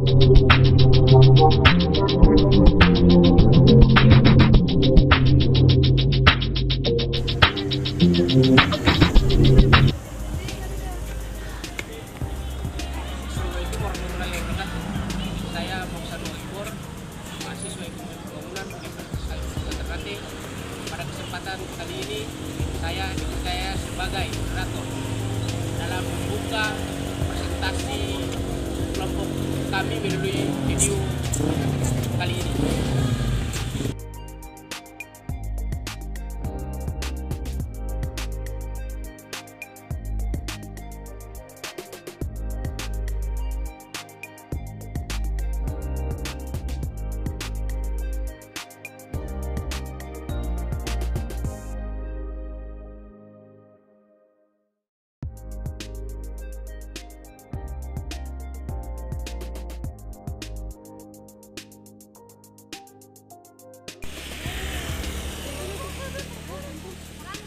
Saya Moksan Wibor, mahasiswa ekonomi pembangunan Universitas Ternate. Pada kesempatan kali ini saya dipercaya sebagai moderator dalam membuka presentasi kelompok kami melalui video kali ini.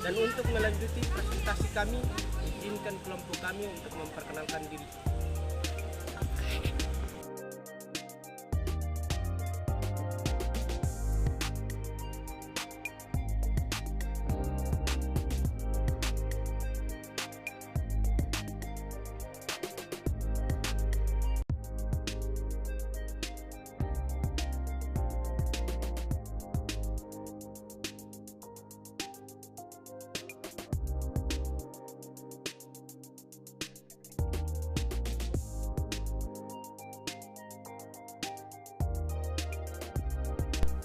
Dan untuk melanjuti presentasi kami, izinkan kelompok kami untuk memperkenalkan diri.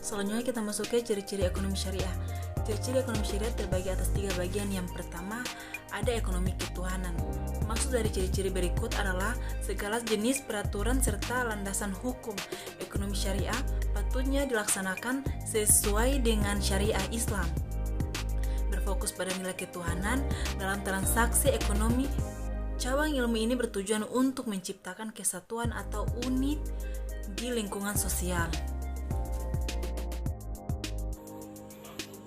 Selanjutnya kita masuk ke ciri-ciri ekonomi syariah. Ciri-ciri ekonomi syariah terbagi atas 3 bagian. Yang pertama, ada ekonomi ketuhanan. Maksud dari ciri-ciri berikut adalah segala jenis peraturan serta landasan hukum ekonomi syariah patutnya dilaksanakan sesuai dengan syariah Islam. Berfokus pada nilai ketuhanan dalam transaksi ekonomi. Cabang ilmu ini bertujuan untuk menciptakan kesatuan atau unit di lingkungan sosial.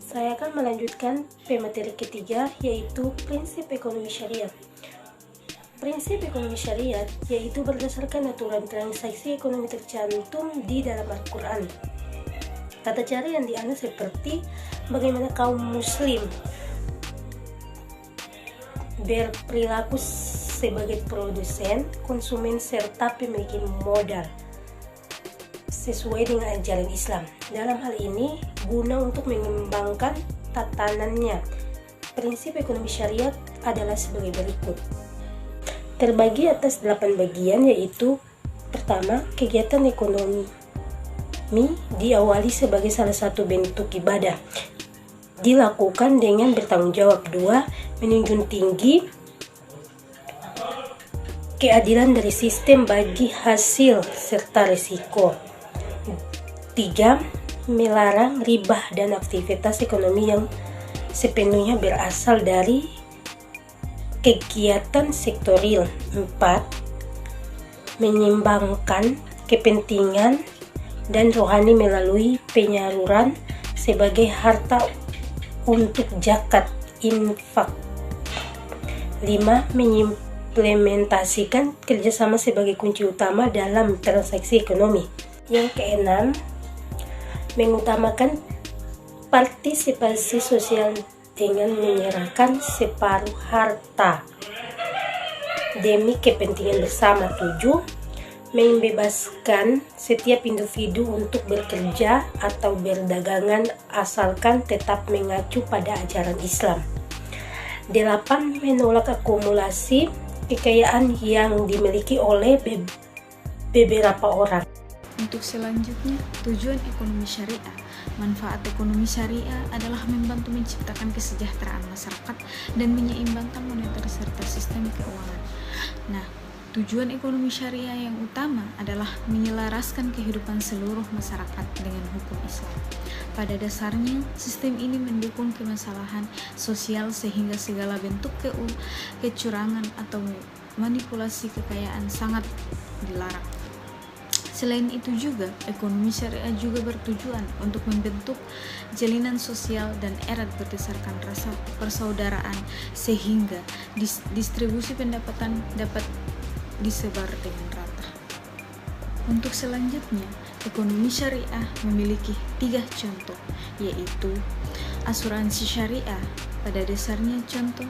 Saya akan melanjutkan pemateri ketiga, yaitu prinsip ekonomi syariah. Prinsip ekonomi syariah yaitu berdasarkan aturan transaksi ekonomi tercantum di dalam Al-Quran. Tata cara yang dianut seperti bagaimana kaum muslim berperilaku sebagai produsen, konsumen, serta pemilik modal sesuai dengan ajaran Islam. Dalam hal ini, guna untuk mengembangkan tatanannya, prinsip ekonomi syariat adalah sebagai berikut. Terbagi atas 8 bagian, yaitu pertama, kegiatan ekonomi diawali sebagai salah satu bentuk ibadah, dilakukan dengan bertanggung jawab. 2, menunjukkan tinggi keadilan dari sistem bagi hasil serta risiko. 3, melarang riba dan aktivitas ekonomi yang sepenuhnya berasal dari kegiatan sektorial. 4, menyeimbangkan kepentingan dan rohani melalui penyaluran sebagai harta untuk zakat infak. 5, mengimplementasikan kerjasama sebagai kunci utama dalam transaksi ekonomi. Yang keenam, mengutamakan partisipasi sosial dengan menyerahkan separuh harta demi kepentingan bersama. 7, membebaskan setiap individu untuk bekerja atau berdagangan asalkan tetap mengacu pada ajaran Islam. 8, menolak akumulasi kekayaan yang dimiliki oleh beberapa orang. Untuk selanjutnya, tujuan ekonomi syariah. Manfaat ekonomi syariah adalah membantu menciptakan kesejahteraan masyarakat dan menyeimbangkan moneter serta sistem keuangan. Nah, tujuan ekonomi syariah yang utama adalah menyelaraskan kehidupan seluruh masyarakat dengan hukum Islam. Pada dasarnya, sistem ini mendukung kemaslahan sosial sehingga segala bentuk kecurangan atau manipulasi kekayaan sangat dilarang. Selain itu juga, ekonomi syariah juga bertujuan untuk membentuk jalinan sosial dan erat berdasarkan rasa persaudaraan sehingga distribusi pendapatan dapat disebar dengan rata. Untuk selanjutnya, ekonomi syariah memiliki 3 contoh, yaitu asuransi syariah. Pada dasarnya contoh,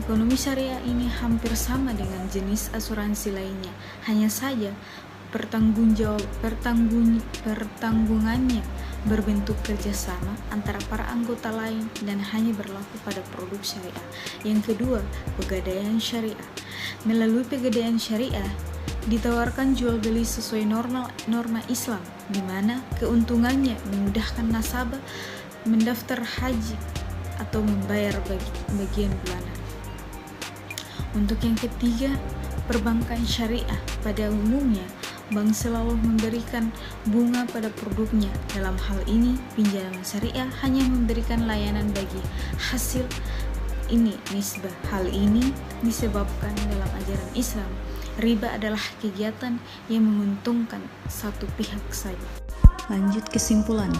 ekonomi syariah ini hampir sama dengan jenis asuransi lainnya, hanya saja pertanggungannya berbentuk kerjasama antara para anggota lain dan hanya berlaku pada produk syariah. Yang kedua, pegadaian syariah. Melalui pegadaian syariah ditawarkan jual beli sesuai norma Islam, di mana keuntungannya memudahkan nasabah mendaftar haji atau membayar bagian bulanan. Untuk yang ketiga, perbankan syariah. Pada umumnya, bank selalu memberikan bunga pada produknya. Dalam hal ini, pinjaman syariah hanya memberikan layanan bagi hasil ini nisbah. Hal ini disebabkan dalam ajaran Islam, riba adalah kegiatan yang menguntungkan satu pihak saja. Lanjut kesimpulan.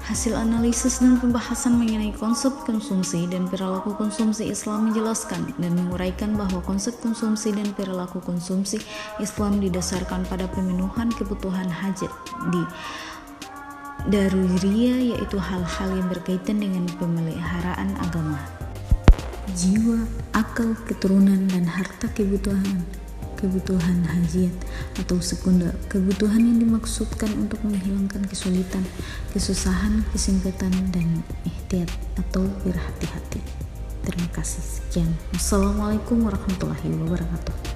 Hasil analisis dan pembahasan mengenai konsep konsumsi dan perilaku konsumsi Islam menjelaskan dan menguraikan bahwa konsep konsumsi dan perilaku konsumsi Islam didasarkan pada pemenuhan kebutuhan hajat di daruriyah, yaitu hal-hal yang berkaitan dengan pemeliharaan agama, jiwa, akal, keturunan, dan harta kebutuhan hajiat atau sekunder, kebutuhan yang dimaksudkan untuk menghilangkan kesulitan, kesusahan, kesempitan, dan ihtiyat atau berhati-hati. Terima kasih. Sekian. Wassalamualaikum warahmatullahi wabarakatuh.